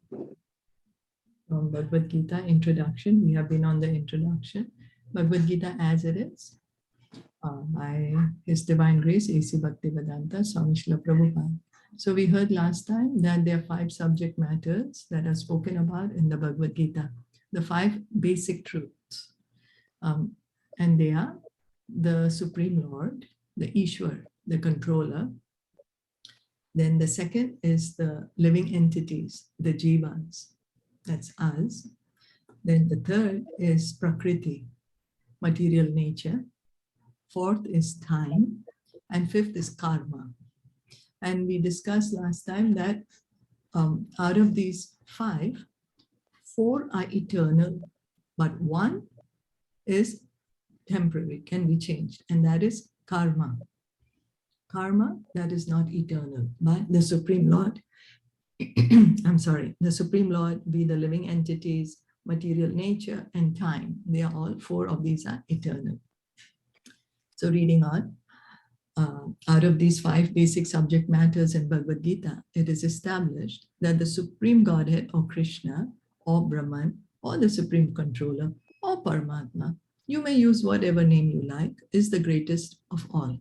From Bhagavad Gita introduction. We have been on the introduction. Bhagavad Gita as it is, by His Divine Grace, A.C. Bhaktivedanta Swami Srila Prabhupada. So we heard last time that there are 5 subject matters that are spoken about in the Bhagavad Gita, the 5 basic truths. And they are the Supreme Lord, the Ishwar, the controller. Then the second is the living entities, the Jivas, that's us. Then the third is Prakriti, material nature. Fourth is time. And fifth is karma. And we discussed last time that out of these 5, 4 are eternal, but 1 is temporary, can be changed, and that is karma. Karma, that is not eternal, but the Supreme Lord, I'm sorry, the Supreme Lord, be the living entities, material nature, and time. They are all 4 of these are eternal. So reading on, out of these 5 basic subject matters in Bhagavad Gita, it is established that the Supreme Godhead or Krishna or Brahman or the Supreme Controller or Paramatma, you may use whatever name you like, is the greatest of all.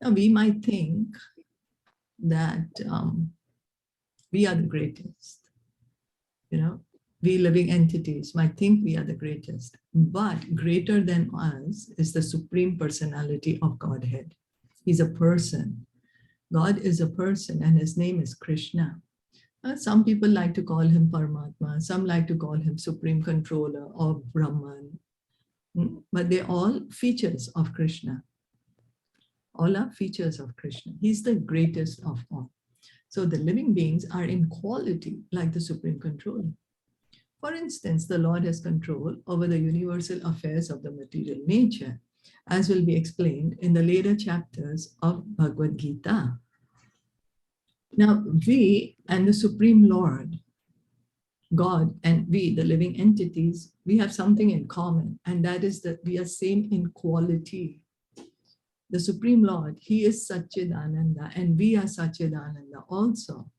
Now we might think that we are the greatest, we living entities might think we are the greatest, but greater than us is the Supreme Personality of Godhead. He's a person. God is a person and his name is Krishna. Some people like to call him Paramatma, some like to call him Supreme Controller or Brahman, but they're all features of Krishna. All are features of Krishna. He's the greatest of all. So the living beings are in quality like the Supreme Controller. For instance, the Lord has control over the universal affairs of the material nature, as will be explained in the later chapters of Bhagavad Gita. Now, we and the Supreme Lord, God, and we, the living entities, we have something in common, and that is that we are same in quality. The Supreme Lord, he is Satchidananda, and we are Satchidananda also.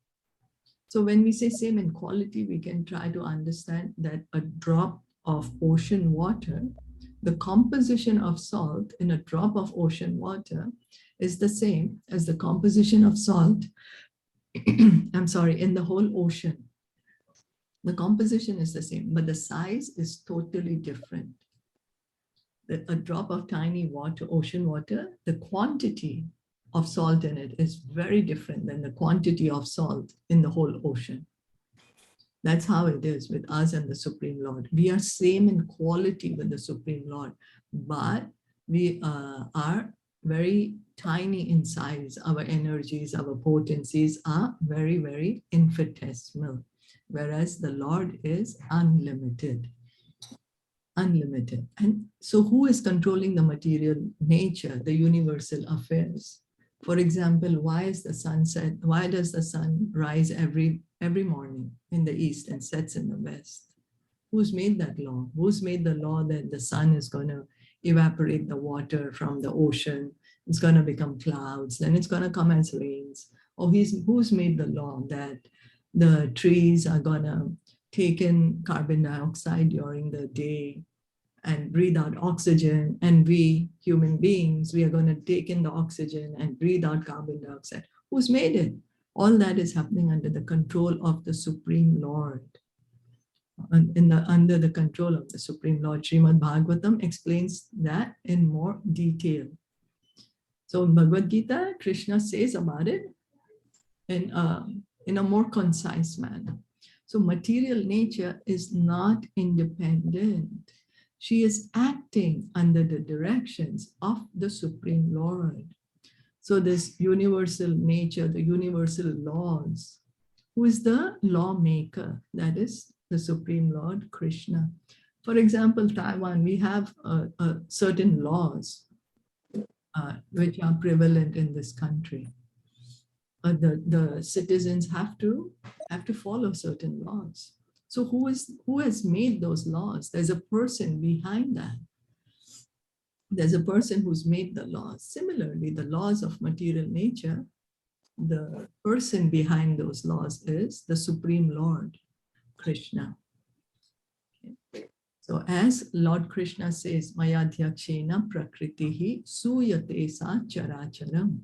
So when we say same in quality, we can try to understand that a drop of ocean water, the composition of salt in a drop of ocean water is the same as the composition of salt, I'm sorry, in the whole ocean. The composition is the same, but the size is totally different. A drop of tiny water, ocean water, the quantity of salt in it is very different than the quantity of salt in the whole ocean. That's how it is with us and the Supreme Lord. We are same in quality with the Supreme Lord, but we are very tiny in size. Our energies, our potencies are very, very infinitesimal, whereas the Lord is unlimited. Unlimited. And so who is controlling the material nature, the universal affairs? For example, why does the sun rise every morning in the east and sets in the west? Who's made that law? Who's made the law that the sun is going to evaporate the water from the ocean? It's going to become clouds, then it's going to come as rains. Or who's made the law that the trees are going to take in carbon dioxide during the day and breathe out oxygen, and we human beings, we are going to take in the oxygen and breathe out carbon dioxide. Who's made it? All that is happening under the control of the Supreme Lord. Under the control of the Supreme Lord. Srimad Bhagavatam explains that in more detail. So in Bhagavad Gita, Krishna says about it in a more concise manner. So material nature is not independent. She is acting under the directions of the Supreme Lord. So this universal nature, the universal laws, who is the lawmaker? That is the Supreme Lord, Krishna. For example, Taiwan, we have certain laws which are prevalent in this country. The citizens have to follow certain laws. So who has made those laws? There's a person behind that. There's a person who's made the laws. Similarly, the laws of material nature, the person behind those laws is the Supreme Lord, Krishna. Okay. So as Lord Krishna says, Mayadhyakshena prakritihi suyate sa characharam.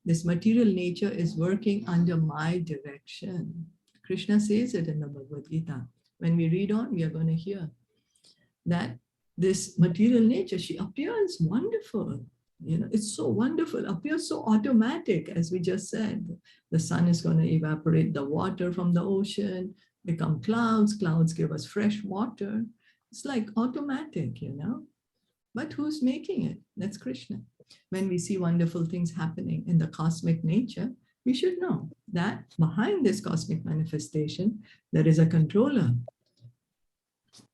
This material nature is working under my direction. Krishna says it in the Bhagavad Gita. When we read on, we are going to hear that this material nature, she appears wonderful. It's so wonderful, appears so automatic, as we just said. The sun is going to evaporate the water from the ocean, become clouds. Clouds give us fresh water. It's like automatic, But who's making it? That's Krishna. When we see wonderful things happening in the cosmic nature, we should know that behind this cosmic manifestation, there is a controller.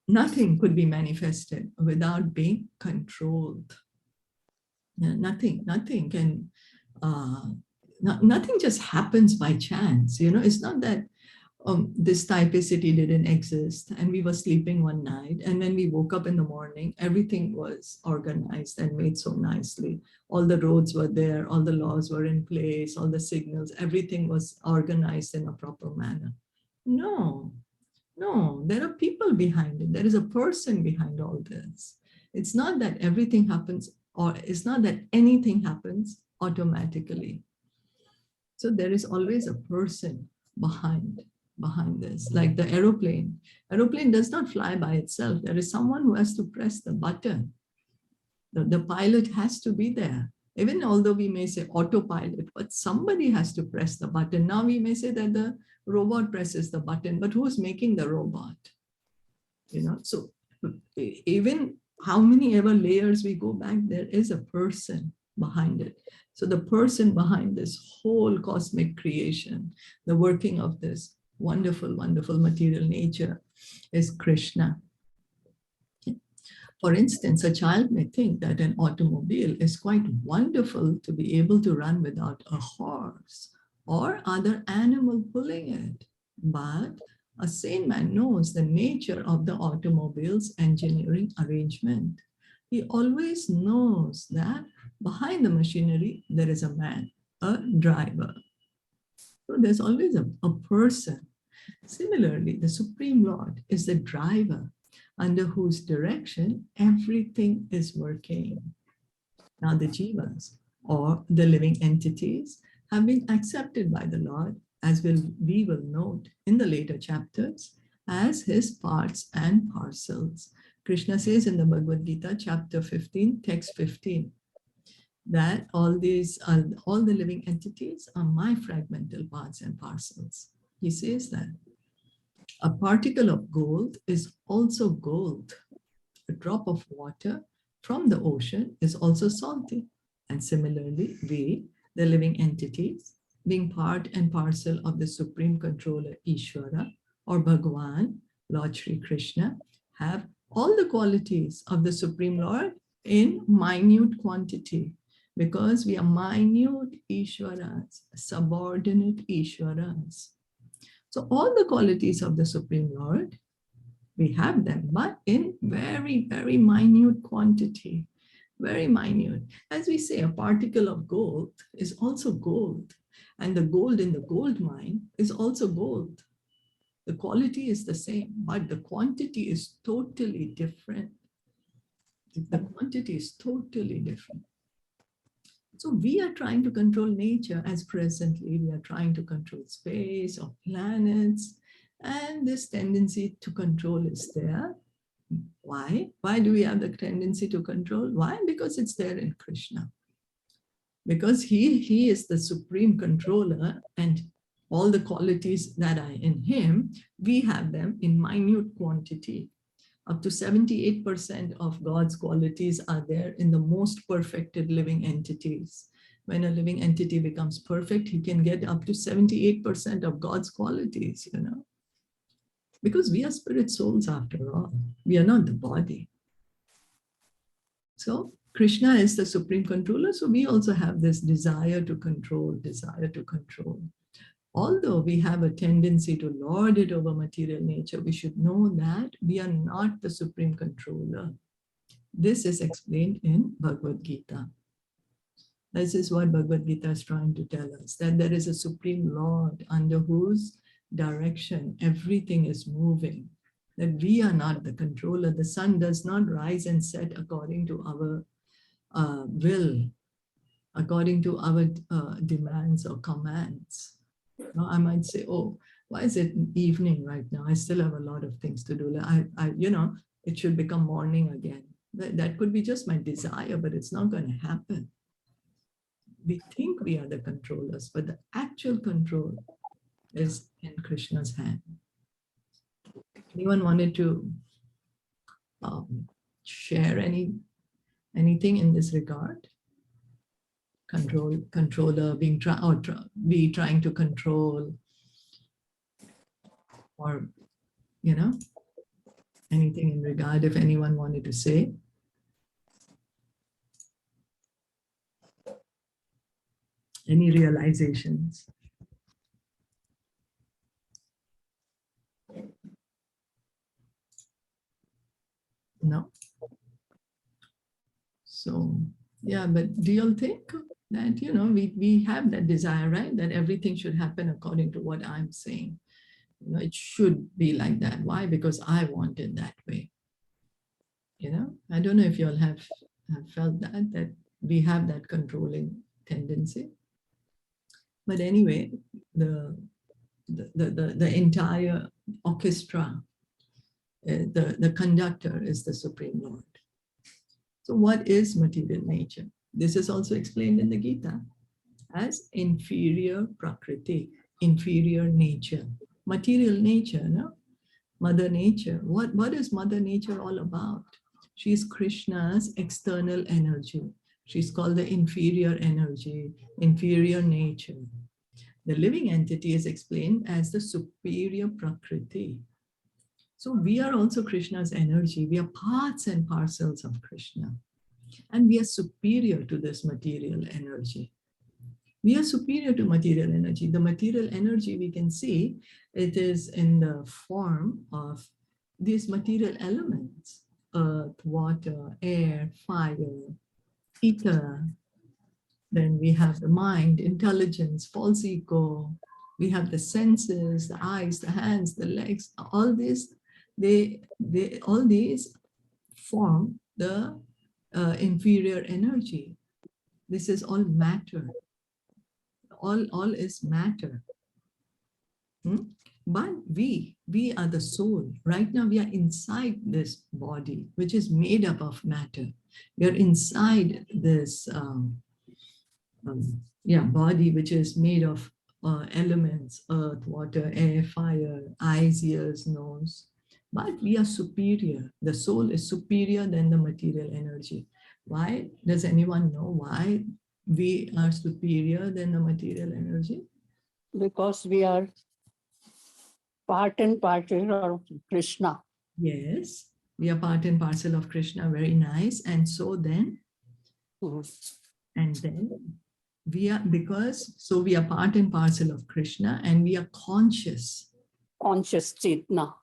Nothing could be manifested without being controlled. Nothing can, nothing just happens by chance. It's not that this typicity didn't exist and we were sleeping one night and when we woke up in the morning, everything was organized and made so nicely. All the roads were there, all the laws were in place, all the signals, everything was organized in a proper manner. No, there are people behind it. There is a person behind all this. It's not that everything happens, or it's not that anything happens automatically. So there is always a person behind this, like the aeroplane. Aeroplane does not fly by itself. There is someone who has to press the button. The pilot has to be there. Even although we may say autopilot, but somebody has to press the button. Now we may say that the robot presses the button, but who's making the robot? So even how many ever layers we go back, there is a person behind it. So the person behind this whole cosmic creation, the working of this wonderful, wonderful material nature is Krishna. For instance, a child may think that an automobile is quite wonderful to be able to run without a horse or other animal pulling it. But a sane man knows the nature of the automobile's engineering arrangement. He always knows that behind the machinery, there is a man, a driver. So there's always a person. Similarly, the Supreme Lord is the driver under whose direction everything is working. Now the jivas, or the living entities, have been accepted by the Lord, as we will note in the later chapters, as his parts and parcels. Krishna says in the Bhagavad Gita, chapter 15, text 15, that all the living entities are my fragmental parts and parcels. He says that a particle of gold is also gold. A drop of water from the ocean is also salty. And similarly, we, the living entities, being part and parcel of the Supreme Controller Ishvara or Bhagavan, Lord Shri Krishna, have all the qualities of the Supreme Lord in minute quantity, because we are minute Ishvaras, subordinate Ishvaras. So all the qualities of the Supreme Lord, we have them, but in very, very minute quantity, very minute. As we say, a particle of gold is also gold, and the gold in the gold mine is also gold. The quality is the same, but the quantity is totally different. The quantity is totally different. So we are trying to control nature as presently we are trying to control space or planets, and this tendency to control is there. Why? Why do we have the tendency to control? Why? Because it's there in Krishna. Because he is the supreme controller, and all the qualities that are in him, we have them in minute quantity. Up to 78% of God's qualities are there in the most perfected living entities. When a living entity becomes perfect, he can get up to 78% of God's qualities, because we are spirit souls after all. We are not the body. So Krishna is the supreme controller. So we also have this desire to control. Although we have a tendency to lord it over material nature, we should know that we are not the supreme controller. This is explained in Bhagavad Gita. This is what Bhagavad Gita is trying to tell us, that there is a Supreme Lord under whose direction everything is moving, that we are not the controller. The sun does not rise and set according to our will, according to our demands or commands. Now, I might say, oh, why is it evening right now? I still have a lot of things to do. It should become morning again. That could be just my desire, but it's not going to happen. We think we are the controllers, but the actual control is in Krishna's hand. Anyone wanted to share anything in this regard? Controller, being trying to control, or anything in regard, if anyone wanted to say. Any realizations? No? So, yeah, but do you think that, we have that desire, right? That everything should happen according to what I'm saying. It should be like that. Why? Because I want it that way. I don't know if you all have felt that we have that controlling tendency. But anyway, the entire orchestra, the conductor is the Supreme Lord. So what is material nature? This is also explained in the Gita as inferior prakriti, inferior nature. Material nature, no? Mother Nature. What is Mother Nature all about? She's Krishna's external energy. She's called the inferior energy, inferior nature. The living entity is explained as the superior prakriti. So we are also Krishna's energy. We are parts and parcels of Krishna. And we are superior to this material energy. We are superior to material energy. The material energy, we can see, it is in the form of these material elements: earth, water, air, fire, ether. Then we have the mind, intelligence, false ego. We have the senses, the eyes, the hands, the legs. All these, all these form the inferior energy. This is all matter. All is matter. But we are the soul. Right now we are inside this body, which is made up of matter. We are inside this body, which is made of elements: earth, water, air, fire, eyes, ears, nose. But we are superior. The soul is superior than the material energy. Why? Does anyone know why we are superior than the material energy? Because we are part and parcel of Krishna. Yes, we are part and parcel of Krishna. Very nice. And so then, and then we are, so we are part and parcel of Krishna, and we are conscious. Conscious Chetna.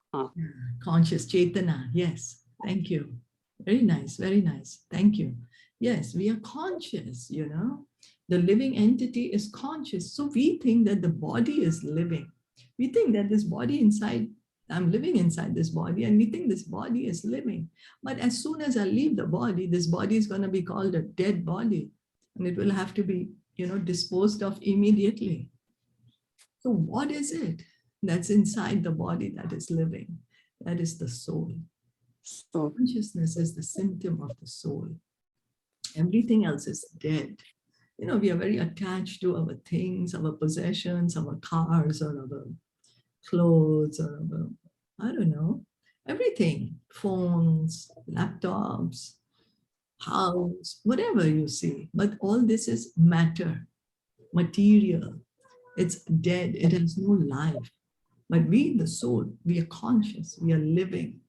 Conscious Chetana. Yes. Thank you. Very nice. Very nice. Thank you. Yes, we are conscious, The living entity is conscious. So we think that the body is living. We think that this body inside, I'm living inside this body, and we think this body is living. But as soon as I leave the body, this body is going to be called a dead body, and it will have to be, disposed of immediately. So what is it that's inside the body that is living? That is the soul. So consciousness is the symptom of the soul. Everything else is dead. We are very attached to our things, our possessions, our cars, or our clothes, or our, I don't know, everything, phones, laptops, house, whatever you see. But all this is matter, material. It's dead. It has no life. But we, the soul, we are conscious. We are living.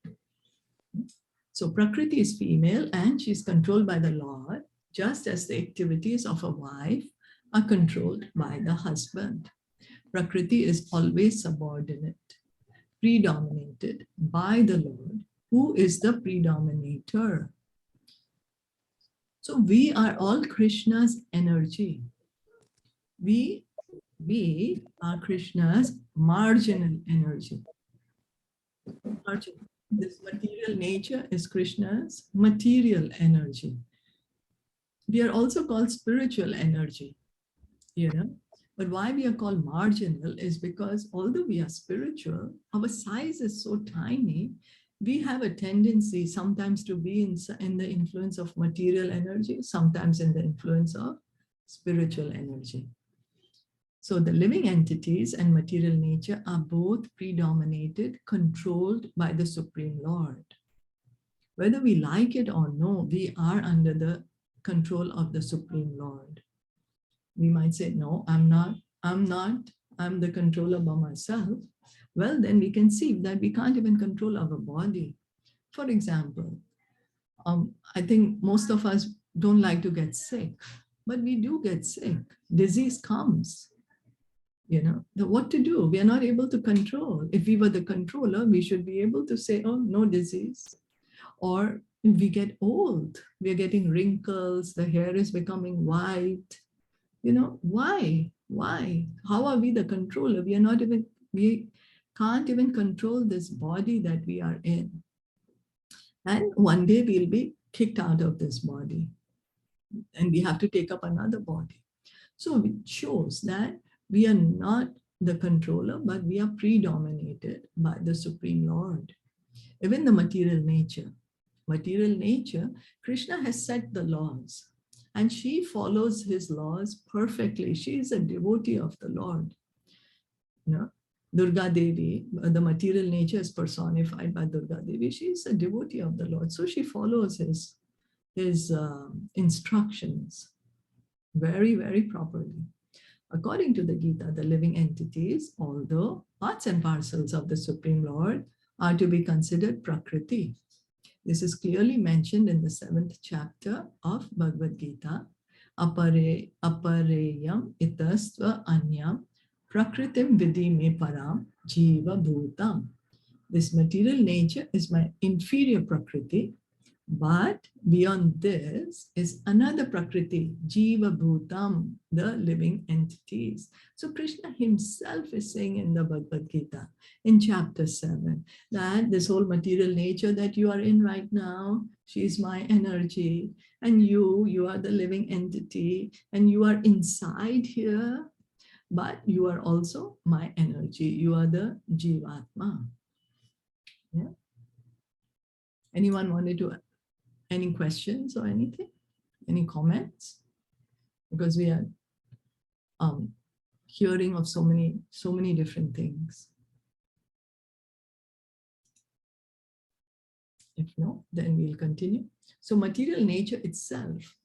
So Prakriti is female, and she's controlled by the Lord, just as the activities of a wife are controlled by the husband. Prakriti is always subordinate, predominated by the Lord, who is the predominator. So we are all Krishna's energy. We are Krishna's marginal energy. Marginal. This material nature is Krishna's material energy. We are also called spiritual energy, you know. But why we are called marginal is because although we are spiritual, our size is so tiny, we have a tendency sometimes to be in the influence of material energy, sometimes in the influence of spiritual energy. So the living entities and material nature are both predominated, controlled by the Supreme Lord. Whether we like it or no, we are under the control of the Supreme Lord. We might say, no, I'm not, I'm the controller by myself. Well, then we can see that we can't even control our body. For example, I think most of us don't like to get sick, but we do get sick. Disease comes. You know, what to do? We are not able to control. If we were the controller, we should be able to say, oh, no disease. Or if we get old, we are getting wrinkles, the hair is becoming white. You know, why? Why? How are we the controller? We can't even control this body that we are in. And one day we'll be kicked out of this body and we have to take up another body. So it shows that we are not the controller, but we are predominated by the Supreme Lord. Even the material nature, Krishna has set the laws and she follows his laws perfectly. She is a devotee of the Lord. You know, Durga Devi, the material nature is personified by Durga Devi. She is a devotee of the Lord. So she follows his instructions very, very properly. According to the Gita, the living entities, although parts and parcels of the Supreme Lord, are to be considered Prakriti. This is clearly mentioned in the 7th chapter of Bhagavad Gita. Apareyam itasva anyam prakritim vidhi me param jiva bhutam. This material nature is my inferior Prakriti, but beyond this is another Prakriti, Jiva Bhutam, the living entities. So Krishna himself is saying in the Bhagavad Gita, in chapter 7, that this whole material nature that you are in right now, she is my energy, and you are the living entity, and you are inside here, but you are also my energy. You are the Jivatma. Yeah. Anyone wanted to any questions or anything? Any comments? Because we are hearing of so many different things. If no, then we'll continue. So material nature itself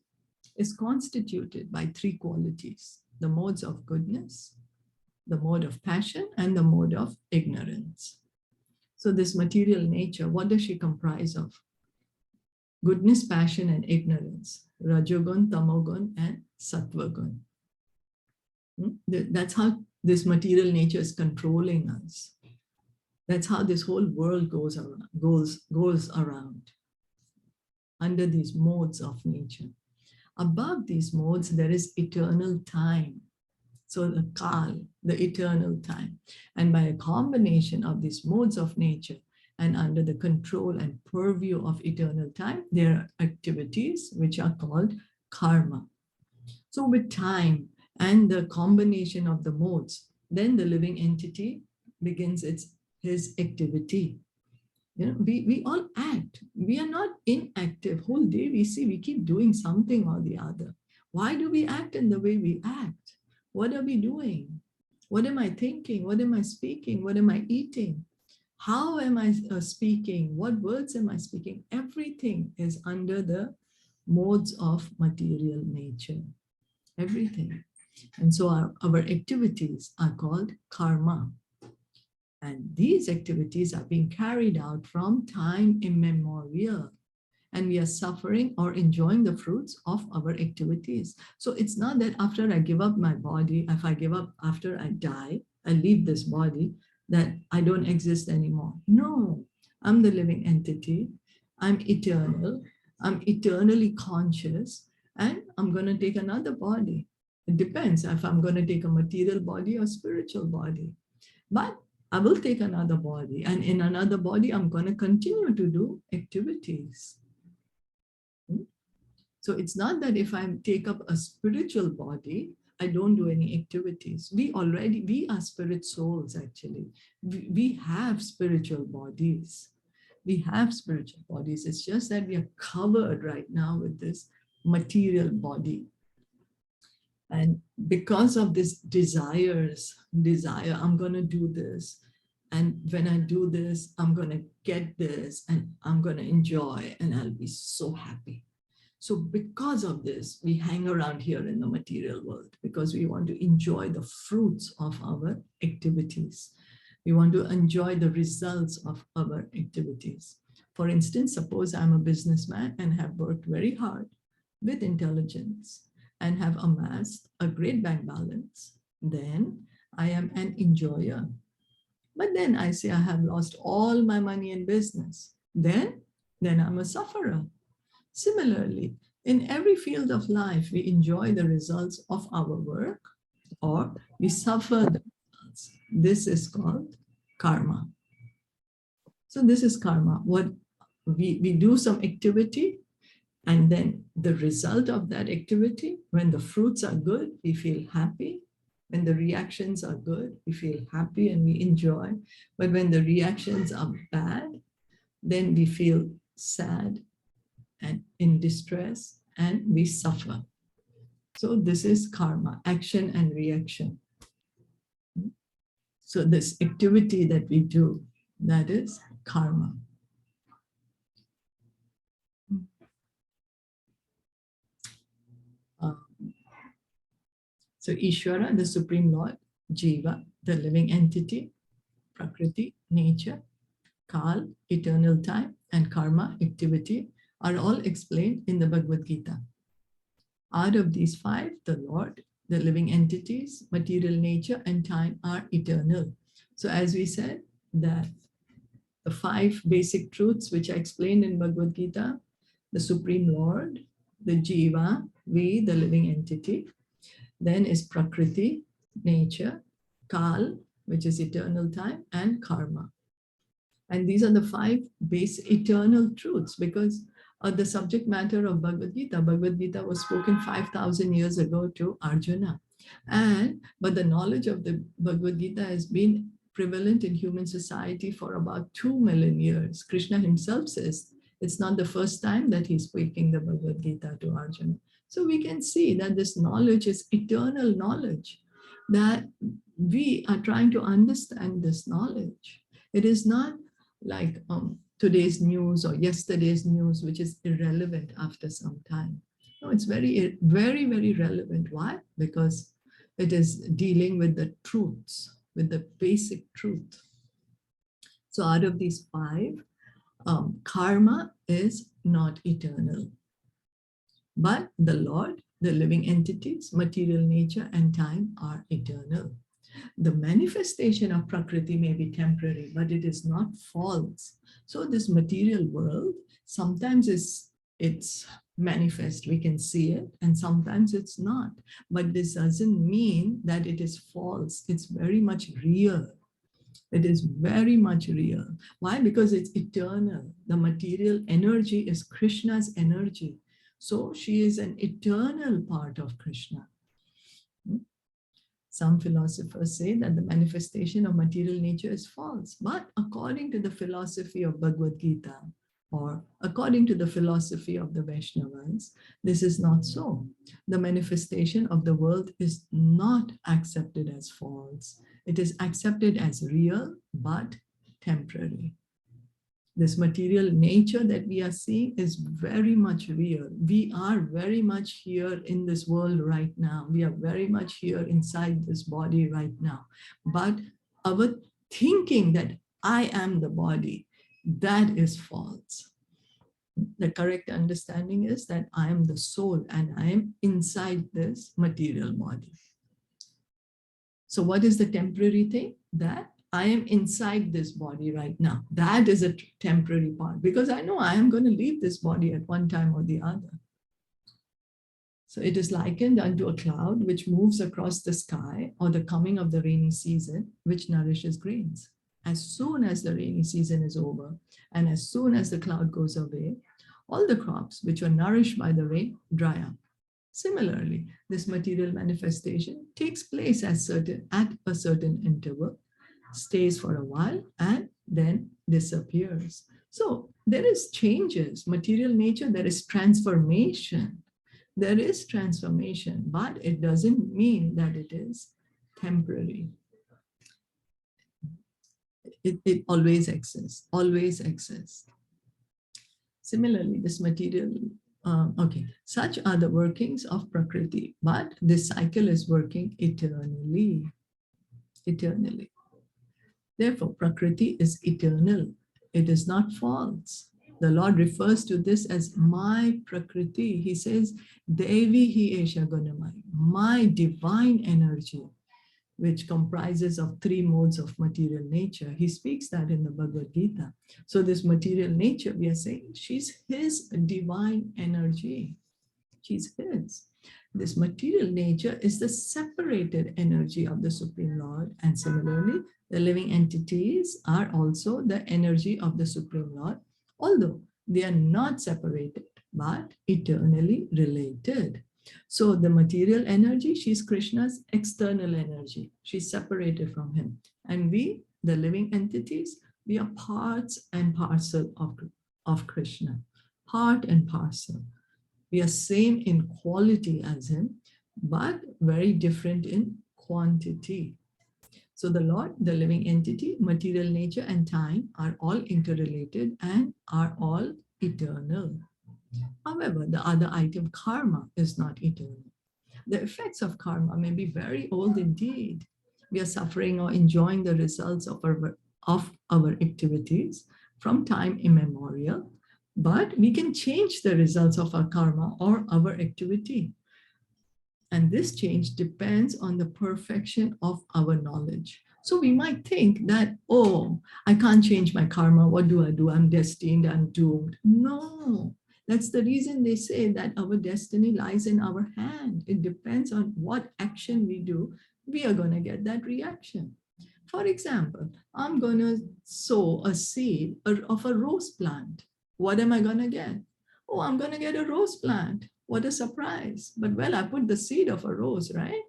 is constituted by 3 qualities: the modes of goodness, the mode of passion, and the mode of ignorance. So this material nature, what does she comprise of? Goodness, passion, and ignorance. Rajogun, Tamogun, and Sattvagun. That's how this material nature is controlling us. That's how this whole world goes around under these modes of nature. Above these modes, there is eternal time. So the Kal, the eternal time. And by a combination of these modes of nature, and under the control and purview of eternal time, there are activities which are called karma. So with time and the combination of the modes, then the living entity begins his activity. You know, we all act. We are not inactive. Whole day we keep doing something or the other. Why do we act in the way we act? What are we doing? What am I thinking? What am I speaking? What am I eating? How am I speaking? What words am I speaking? Everything is under the modes of material nature. Everything. And so our activities are called karma. And these activities are being carried out from time immemorial. And we are suffering or enjoying the fruits of our activities. So it's not that after I give up my body, if I give up after I die, I leave this body, that I don't exist anymore. No, I'm the living entity. I'm eternal. I'm eternally conscious. and I'm going to take another body. It depends if I'm going to take a material body or spiritual body. But I will take another body, and in another body, I'm going to continue to do activities. So it's not that if I take up a spiritual body, I don't do any activities. We are spirit souls, actually. We have spiritual bodies. We have spiritual bodies. It's just that we are covered right now with this material body. And because of this desire, I'm going to do this. And when I do this, I'm going to get this and I'm going to enjoy and I'll be so happy. So because of this, we hang around here in the material world because we want to enjoy the fruits of our activities. We want to enjoy the results of our activities. For instance, suppose I'm a businessman and have worked very hard with intelligence and have amassed a great bank balance. Then I am an enjoyer. But then I say I have lost all my money in business. Then I'm a sufferer. Similarly, in every field of life, we enjoy the results of our work or we suffer the results. This is called karma. So this is karma. What we do some activity, and then the result of that activity, when the fruits are good, we feel happy. When the reactions are good, we feel happy and we enjoy. But when the reactions are bad, then we feel sad and in distress and we suffer. So this is karma, action and reaction. So this activity that we do, that is karma. So Ishvara, the Supreme Lord, Jiva, the living entity, Prakriti, nature, Kal, eternal time, and karma, activity, are all explained in the Bhagavad Gita. Out of these five, the Lord, the living entities, material nature, and time are eternal. So as we said, that the five basic truths which I explained in Bhagavad Gita, the Supreme Lord, the Jiva, we, the living entity, then is Prakriti, nature, Kal, which is eternal time, and karma. And these are the five basic eternal truths, because the subject matter of Bhagavad Gita was spoken 5,000 years ago to Arjuna. But the knowledge of the Bhagavad Gita has been prevalent in human society for about 2 million years. Krishna himself says it's not the first time that he's speaking the Bhagavad Gita to Arjuna. So we can see that this knowledge is eternal knowledge, that we are trying to understand this knowledge. It is not like today's news or yesterday's news, which is irrelevant after some time. No, it's very, very, very relevant. Why? Because it is dealing with the truths, with the basic truth. So out of these five, karma is not eternal. But the Lord, the living entities, material nature, and time are eternal. The manifestation of Prakriti may be temporary, but it is not false. So this material world, sometimes it's manifest, we can see it, and sometimes it's not. But this doesn't mean that it is false. It's very much real. It is very much real. Why? Because it's eternal. The material energy is Krishna's energy. So she is an eternal part of Krishna. Some philosophers say that the manifestation of material nature is false. But according to the philosophy of Bhagavad Gita, or according to the philosophy of the Vaishnavas, this is not so. The manifestation of the world is not accepted as false. It is accepted as real, but temporary. This material nature that we are seeing is very much real. We are very much here in this world right now. We are very much here inside this body right now. But our thinking that I am the body, that is false. The correct understanding is that I am the soul and I am inside this material body. So what is the temporary thing? That I am inside this body right now. That is a temporary part, because I know I am going to leave this body at one time or the other. So it is likened unto a cloud which moves across the sky, or the coming of the rainy season, which nourishes grains. As soon as the rainy season is over, and as soon as the cloud goes away, all the crops which were nourished by the rain dry up. Similarly, this material manifestation takes place at a certain interval, stays for a while, and then disappears. So there is changes, material nature, there is transformation. There is transformation, but it doesn't mean that it is temporary. It always exists, always exists. Similarly, this material, such are the workings of Prakriti, but this cycle is working eternally, eternally. Therefore, Prakriti is eternal. It is not false. The Lord refers to this as my Prakriti. He says, Devi hi esha gunamai, my divine energy, which comprises of three modes of material nature. He speaks that in the Bhagavad Gita. So this material nature, we are saying, she's his divine energy. She's his. This material nature is the separated energy of the Supreme Lord. And similarly, the living entities are also the energy of the Supreme Lord, although they are not separated, but eternally related. So the material energy, she's Krishna's external energy. She's separated from him. And we, the living entities, we are parts and parcel of Krishna, part and parcel. We are same in quality as him, but very different in quantity. So the Lord, the living entity, material nature, and time are all interrelated and are all eternal. However, the other item, karma, is not eternal. The effects of karma may be very old indeed. We are suffering or enjoying the results of our activities from time immemorial, but we can change the results of our karma or our activity. And this change depends on the perfection of our knowledge. So we might think that, oh, I can't change my karma. What do I do? I'm destined, I'm doomed. No, that's the reason they say that our destiny lies in our hand. It depends on what action we do. We are going to get that reaction. For example, I'm going to sow a seed of a rose plant. What am I going to get? Oh, I'm going to get a rose plant. What a surprise. But well, I put the seed of a rose, right?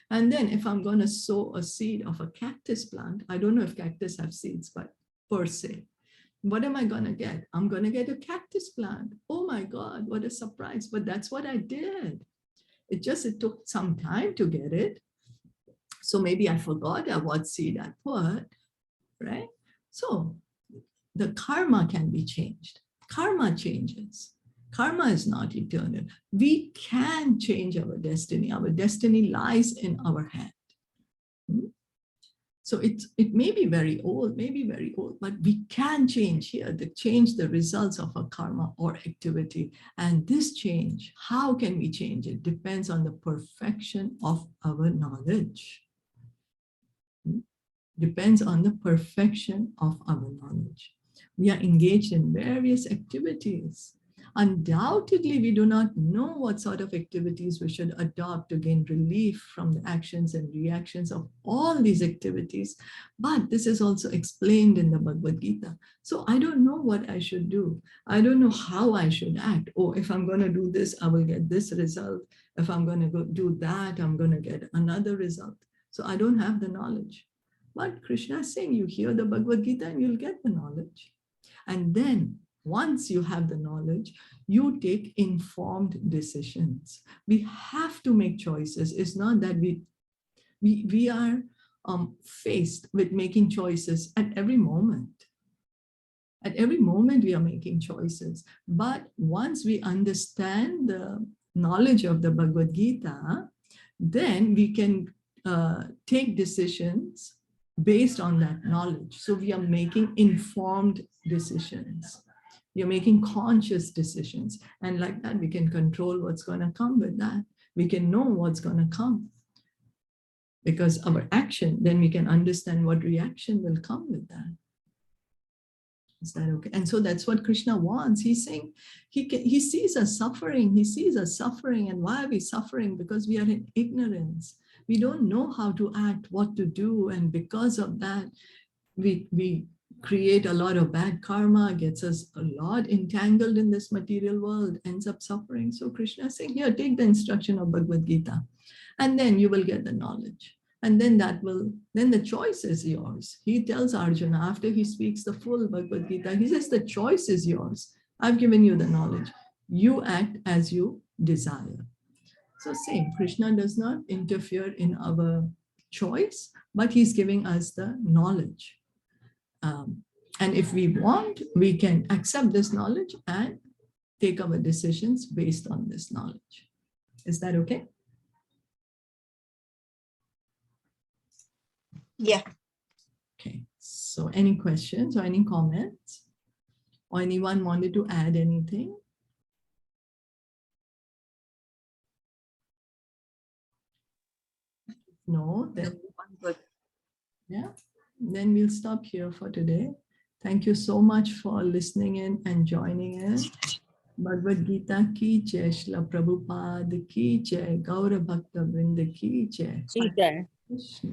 And then if I'm going to sow a seed of a cactus plant, I don't know if cactus have seeds, but per se, what am I going to get? I'm going to get a cactus plant. Oh my God, what a surprise. But that's what I did. It took some time to get it. So maybe I forgot what seed I put, right? So the karma can be changed. Karma changes. Karma is not eternal. We can change our destiny. Our destiny lies in our hand. So it may be very old, but we can change change the results of our karma or activity. And this change, how can we change it? Depends on the perfection of our knowledge. Depends on the perfection of our knowledge. We are engaged in various activities. Undoubtedly, we do not know what sort of activities we should adopt to gain relief from the actions and reactions of all these activities. But this is also explained in the Bhagavad Gita. So I don't know what I should do. I don't know how I should act. Oh, if I'm going to do this, I will get this result. If I'm going to go do that, I'm going to get another result. So I don't have the knowledge. But Krishna is saying, you hear the Bhagavad Gita and you'll get the knowledge. And then once you have the knowledge, you take informed decisions. We have to make choices. It's not that we are faced with making choices at every moment. At every moment we are making choices. But once we understand the knowledge of the Bhagavad Gita, then we can take decisions based on that knowledge. So we are making informed decisions. We are making conscious decisions. And like that, we can control what's going to come with that. We can know what's going to come. Because our action, then we can understand what reaction will come with that. Is that okay? And so that's what Krishna wants. He's saying he sees us suffering. He sees us suffering. And why are we suffering? Because we are in ignorance. We don't know how to act, what to do. And because of that, we create a lot of bad karma, gets us a lot entangled in this material world, ends up suffering. So Krishna is saying, here, take the instruction of Bhagavad Gita, and then you will get the knowledge. And then then the choice is yours. He tells Arjuna, after he speaks the full Bhagavad Gita, he says, the choice is yours. I've given you the knowledge. You act as you desire. So same, Krishna does not interfere in our choice, but he's giving us the knowledge. And if we want, we can accept this knowledge and take our decisions based on this knowledge. Is that okay? Yeah. Okay. So any questions or any comments? Or anyone wanted to add anything? No, then yeah, then we'll stop here for today. Thank you so much for listening in and joining in. Bhagavad Gita ki jai, Shila Prabhupada ki jai, Gaura Bhakta Vrinda ki jai. See there. Krishna.